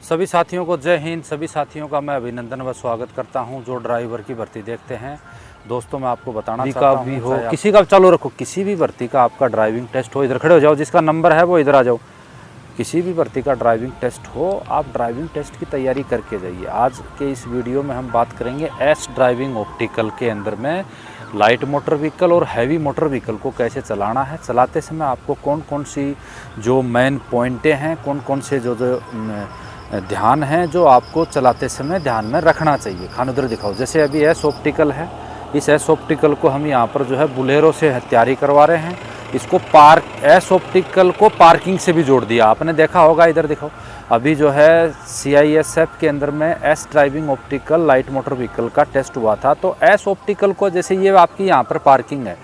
सभी साथियों को जय हिंद। सभी साथियों का मैं अभिनंदन व स्वागत करता हूं जो ड्राइवर की भर्ती देखते हैं। दोस्तों मैं आपको बताना चाहता हूं भी हो किसी का चालू रखो, किसी भी भर्ती का आपका ड्राइविंग टेस्ट हो, इधर खड़े हो जाओ, जिसका नंबर है वो इधर आ जाओ। किसी भी भर्ती का ड्राइविंग टेस्ट हो, आप ड्राइविंग टेस्ट की तैयारी करके जाइए। आज के इस वीडियो में हम बात करेंगे एस ड्राइविंग ऑप्टिकल के अंदर में लाइट मोटर व्हीकल और हैवी मोटर व्हीकल को कैसे चलाना है। चलाते समय आपको कौन कौन सी जो मेन पॉइंटें हैं, कौन कौन से जो ध्यान है जो आपको चलाते समय ध्यान में रखना चाहिए। खान उधर दिखाओ। जैसे अभी एस ऑप्टिकल है, इस एस ऑप्टिकल को हम यहाँ पर जो है बुलेरो से तैयारी करवा रहे हैं। इसको एस ऑप्टिकल को पार्किंग से भी जोड़ दिया, आपने देखा होगा। इधर दिखाओ, अभी जो है CISF के अंदर में S driving optical light motor vehicle का टेस्ट हुआ था। तो एस ऑप्टिकल को, जैसे ये आपकी यहाँ पर पार्किंग है,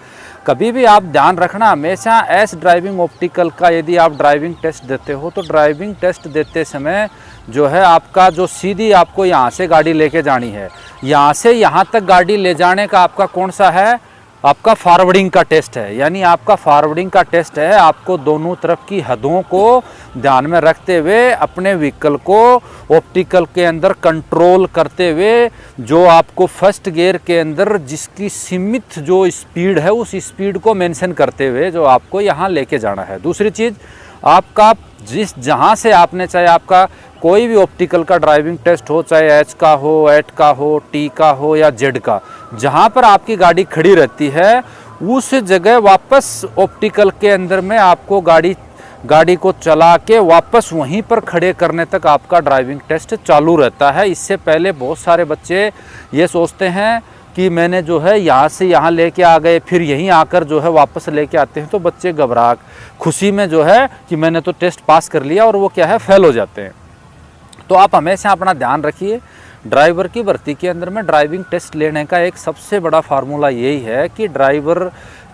कभी भी आप ध्यान रखना हमेशा एस ड्राइविंग ऑप्टिकल का यदि आप ड्राइविंग टेस्ट देते हो तो ड्राइविंग टेस्ट देते समय जो है आपका जो सीधी आपको यहाँ से गाड़ी लेके जानी है, यहाँ से यहाँ तक गाड़ी ले जाने का आपका कौन सा है, आपका फॉरवर्डिंग का टेस्ट है। यानी आपका फॉरवर्डिंग का टेस्ट है। आपको दोनों तरफ की हदों को ध्यान में रखते हुए अपने व्हीकल को ऑप्टिकल के अंदर कंट्रोल करते हुए जो आपको फर्स्ट गियर के अंदर जिसकी सीमित जो स्पीड है उस स्पीड को मेंशन करते हुए जो आपको यहाँ लेके जाना है। दूसरी चीज़, आपका जहाँ से आपने, चाहे आपका कोई भी ऑप्टिकल का ड्राइविंग टेस्ट हो, चाहे H का हो, 8 का हो, T का हो या Z का, जहाँ पर आपकी गाड़ी खड़ी रहती है उस जगह वापस ऑप्टिकल के अंदर में आपको गाड़ी को चला के वापस वहीं पर खड़े करने तक आपका ड्राइविंग टेस्ट चालू रहता है। इससे पहले बहुत सारे बच्चे ये सोचते हैं कि मैंने जो है यहाँ से यहाँ लेके आ गए, फिर यहीं आकर जो है वापस लेके आते हैं, तो बच्चे घबरा खुशी में जो है कि मैंने तो टेस्ट पास कर लिया और वो क्या है फेल हो जाते हैं। तो आप हमेशा अपना ध्यान रखिए। ड्राइवर की भर्ती के अंदर में ड्राइविंग टेस्ट लेने का एक सबसे बड़ा फार्मूला यही है कि ड्राइवर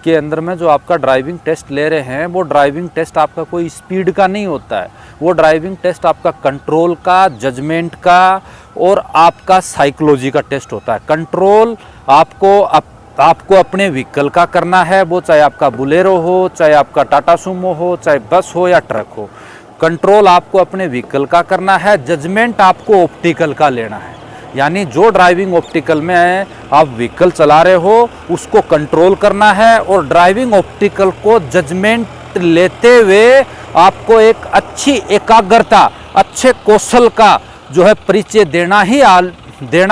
के अंदर में जो आपका ड्राइविंग टेस्ट ले रहे हैं वो ड्राइविंग टेस्ट आपका कोई स्पीड का नहीं होता है। वो ड्राइविंग टेस्ट आपका कंट्रोल का, जजमेंट का और आपका साइकोलॉजी का टेस्ट होता है। कंट्रोल आपको अपने व्हीकल का करना है, वो चाहे आपका बुलेरो हो, चाहे आपका टाटा सुमो हो, चाहे बस हो या ट्रक हो। कंट्रोल आपको अपने व्हीकल का करना है, जजमेंट आपको ऑप्टिकल का लेना है। यानी जो ड्राइविंग ऑप्टिकल में आप व्हीकल चला रहे हो उसको कंट्रोल करना है और ड्राइविंग ऑप्टिकल को जजमेंट लेते हुए आपको एक अच्छी एकाग्रता, अच्छे कौशल का जो है परिचय देना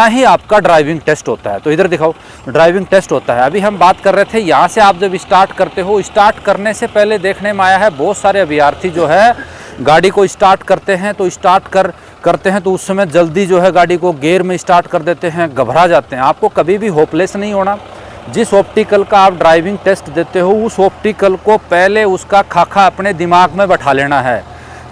ही आपका ड्राइविंग टेस्ट होता है। तो इधर दिखाओ, ड्राइविंग टेस्ट होता है। अभी हम बात कर रहे थे यहाँ से आप जब स्टार्ट करते हो, स्टार्ट करने से पहले देखने में आया है बहुत सारे अभ्यर्थी जो है गाड़ी को स्टार्ट करते हैं तो करते हैं तो उस समय जल्दी जो है गाड़ी को गियर में स्टार्ट कर देते हैं, घबरा जाते हैं। आपको कभी भी होपलेस नहीं होना। जिस ऑप्टिकल का आप ड्राइविंग टेस्ट देते हो उस ऑप्टिकल को पहले उसका खाका अपने दिमाग में बैठा लेना है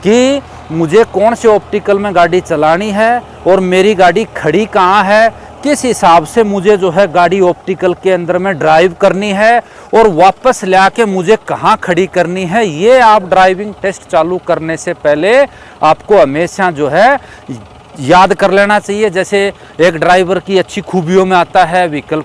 कि मुझे कौन से ऑप्टिकल में गाड़ी चलानी है और मेरी गाड़ी खड़ी कहाँ है, किस हिसाब से मुझे जो है गाड़ी ऑप्टिकल के अंदर में ड्राइव करनी है और वापस ले आके मुझे कहाँ खड़ी करनी है। ये आप ड्राइविंग टेस्ट चालू करने से पहले आपको हमेशा जो है याद कर लेना चाहिए। जैसे एक ड्राइवर की अच्छी खूबियों में आता है व्हीकल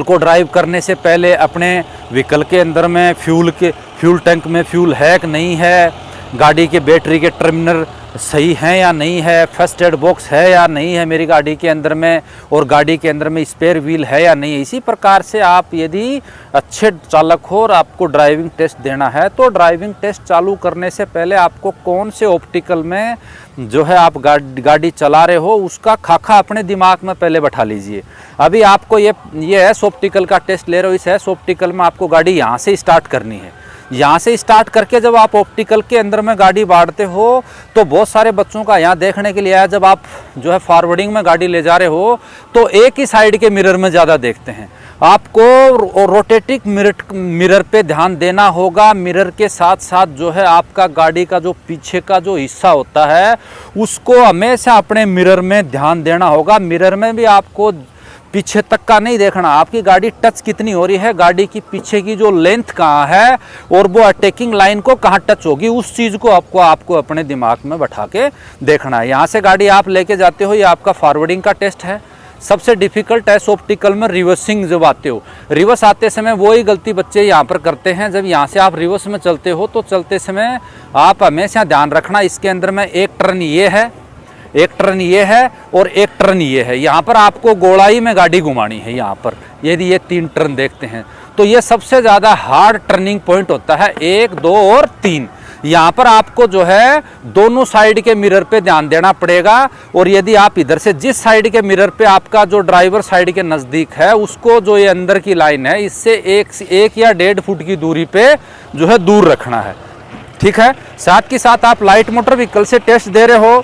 को ड्राइव करने से पहले अपने व्हीकल के अंदर में फ्यूल टैंक में फ्यूल है कि नहीं है, गाड़ी के बैटरी के टर्मिनल सही हैं या नहीं है, फर्स्ट एड बॉक्स है या नहीं है मेरी गाड़ी के अंदर में, और गाड़ी के अंदर में स्पेयर व्हील है या नहीं है। इसी प्रकार से आप यदि अच्छे चालक हो और आपको ड्राइविंग टेस्ट देना है तो ड्राइविंग टेस्ट चालू करने से पहले आपको कौन से ऑप्टिकल में जो है आप गाड़ी चला रहे हो उसका खाका अपने दिमाग में पहले बैठा लीजिए। अभी आपको ये एस ऑप्टिकल का टेस्ट ले रहे हो, इस एस ऑप्टिकल में आपको गाड़ी यहाँ से स्टार्ट करनी है। यहाँ से स्टार्ट करके जब आप ऑप्टिकल के अंदर में गाड़ी बांटते हो तो बहुत सारे बच्चों का यहाँ देखने के लिए आया, जब आप जो है फॉरवर्डिंग में गाड़ी ले जा रहे हो तो एक ही साइड के मिरर में ज़्यादा देखते हैं। आपको रोटेटिंग मिरर पे ध्यान देना होगा। मिरर के साथ साथ जो है आपका गाड़ी का जो पीछे का जो हिस्सा होता है उसको हमेशा अपने मिरर में ध्यान देना होगा। मिरर में भी आपको पीछे तक का नहीं देखना, आपकी गाड़ी टच कितनी हो रही है, गाड़ी की पीछे की जो लेंथ कहाँ है और वो अटैकिंग लाइन को कहाँ टच होगी, उस चीज़ को आपको अपने दिमाग में बैठा के देखना है। यहाँ से गाड़ी आप लेके जाते हो, ये आपका फॉरवर्डिंग का टेस्ट है। सबसे डिफिकल्ट है ऑप्टिकल में रिवर्सिंग। जब आते हो रिवर्स आते समय वही गलती बच्चे यहाँ पर करते हैं। जब यहाँ से आप रिवर्स में चलते हो तो चलते समय आप हमेशा ध्यान रखना, इसके अंदर में एक टर्न ये है, एक टर्न ये है और एक टर्न ये है। यहाँ पर आपको गोलाई में गाड़ी घुमानी है। यहाँ पर यदि ये 3 टर्न देखते हैं तो ये सबसे ज़्यादा हार्ड टर्निंग पॉइंट होता है, 1, 2 और 3। यहाँ पर आपको जो है दोनों साइड के मिरर पे ध्यान देना पड़ेगा। और यदि आप इधर से जिस साइड के मिरर पे आपका जो ड्राइवर साइड के नज़दीक है उसको जो ये अंदर की लाइन है इससे एक या 1.5 फुट की दूरी पे जो है दूर रखना है, ठीक है। साथ के साथ आप लाइट मोटर व्हीकल से टेस्ट दे रहे हो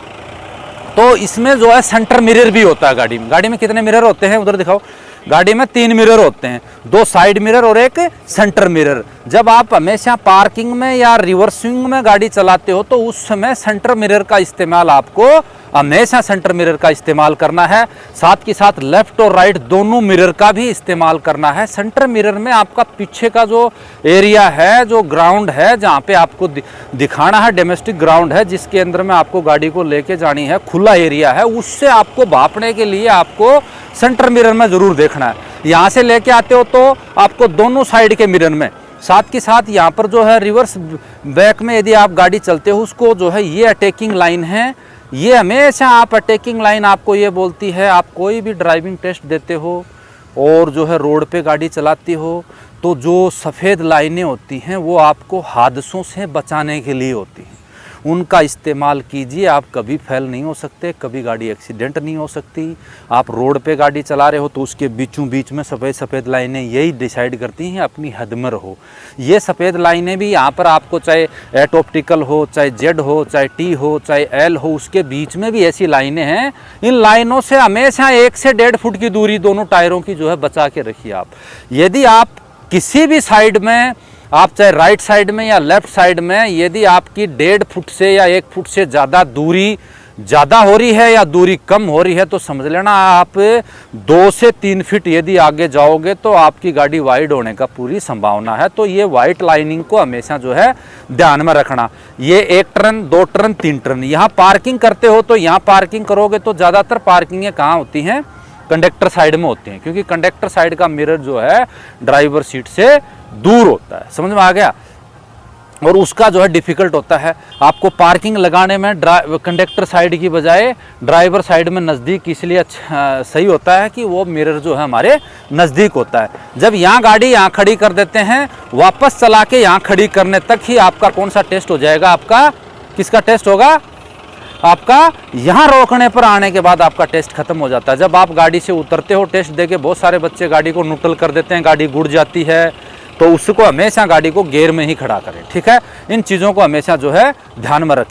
तो इसमें जो है सेंटर मिरर भी होता है गाड़ी में। गाड़ी में कितने मिरर होते हैं उधर दिखाओ। गाड़ी में 3 मिरर होते हैं, 2 साइड मिरर और एक सेंटर मिरर। जब आप हमेशा पार्किंग में या रिवर्सिंग में गाड़ी चलाते हो तो उस समय सेंटर मिरर का इस्तेमाल आपको हमेशा सेंटर मिरर का इस्तेमाल करना है। साथ के साथ लेफ्ट और राइट दोनों मिरर का भी इस्तेमाल करना है। सेंटर मिरर में आपका पीछे का जो एरिया है, जो ग्राउंड है जहाँ पे आपको दिखाना है, डोमेस्टिक ग्राउंड है जिसके अंदर में आपको गाड़ी को लेके जानी है, खुला एरिया है, उससे आपको भापने के लिए आपको सेंटर मिरर में जरूर देखना है। यहाँ से लेके आते हो तो आपको दोनों साइड के मिरर में, साथ के साथ यहाँ पर जो है रिवर्स बैक में यदि आप गाड़ी चलते हो उसको जो है ये अटैकिंग लाइन है, ये हमेशा आप अटैकिंग लाइन आपको ये बोलती है। आप कोई भी ड्राइविंग टेस्ट देते हो और जो है रोड पे गाड़ी चलाती हो तो जो सफ़ेद लाइनें होती हैं वो आपको हादसों से बचाने के लिए होती हैं, उनका इस्तेमाल कीजिए। आप कभी फेल नहीं हो सकते, कभी गाड़ी एक्सीडेंट नहीं हो सकती। आप रोड पे गाड़ी चला रहे हो तो उसके बीचों बीच में सफ़ेद लाइनें यही डिसाइड करती हैं अपनी हद में रहो। ये सफ़ेद लाइनें भी यहाँ पर आपको चाहे एट ऑप्टिकल हो, चाहे जेड हो, चाहे टी हो, चाहे एल हो, उसके बीच में भी ऐसी लाइनें हैं। इन लाइनों से हमेशा 1 से 1.5 फुट की दूरी दोनों टायरों की जो है बचा के रखिए आप। यदि आप किसी भी साइड में, आप चाहे राइट साइड में या लेफ्ट साइड में, यदि आपकी 1.5 फुट से या 1 फुट से ज़्यादा दूरी ज़्यादा हो रही है या दूरी कम हो रही है तो समझ लेना आप 2 से 3 फीट यदि आगे जाओगे तो आपकी गाड़ी वाइड होने का पूरी संभावना है। तो ये वाइट लाइनिंग को हमेशा जो है ध्यान में रखना। ये 1 टर्न, 2 टर्न, 3 टर्न। यहाँ पार्किंग करते हो तो यहाँ पार्किंग करोगे तो ज़्यादातर पार्किंगें कहाँ होती हैं? कंडक्टर साइड में होती हैं, क्योंकि कंडक्टर साइड का मिरर जो है ड्राइवर सीट से दूर होता है। समझ में आ गया? और उसका जो है डिफ़िकल्ट होता है आपको पार्किंग लगाने में कंडक्टर साइड की बजाय ड्राइवर साइड में नज़दीक, इसलिए अच्छा सही होता है कि वो मिरर जो है हमारे नज़दीक होता है। जब यहाँ गाड़ी यहाँ खड़ी कर देते हैं, वापस चला के यहाँ खड़ी करने तक ही आपका कौन सा टेस्ट हो जाएगा? आपका किसका टेस्ट होगा? आपका यहाँ रोकने पर आने के बाद आपका टेस्ट खत्म हो जाता है। जब आप गाड़ी से उतरते हो टेस्ट देके, बहुत सारे बच्चे गाड़ी को न्यूट्रल कर देते हैं, गाड़ी गुड़ जाती है, तो उसको हमेशा गाड़ी को गियर में ही खड़ा करें, ठीक है। इन चीज़ों को हमेशा जो है ध्यान में रखें।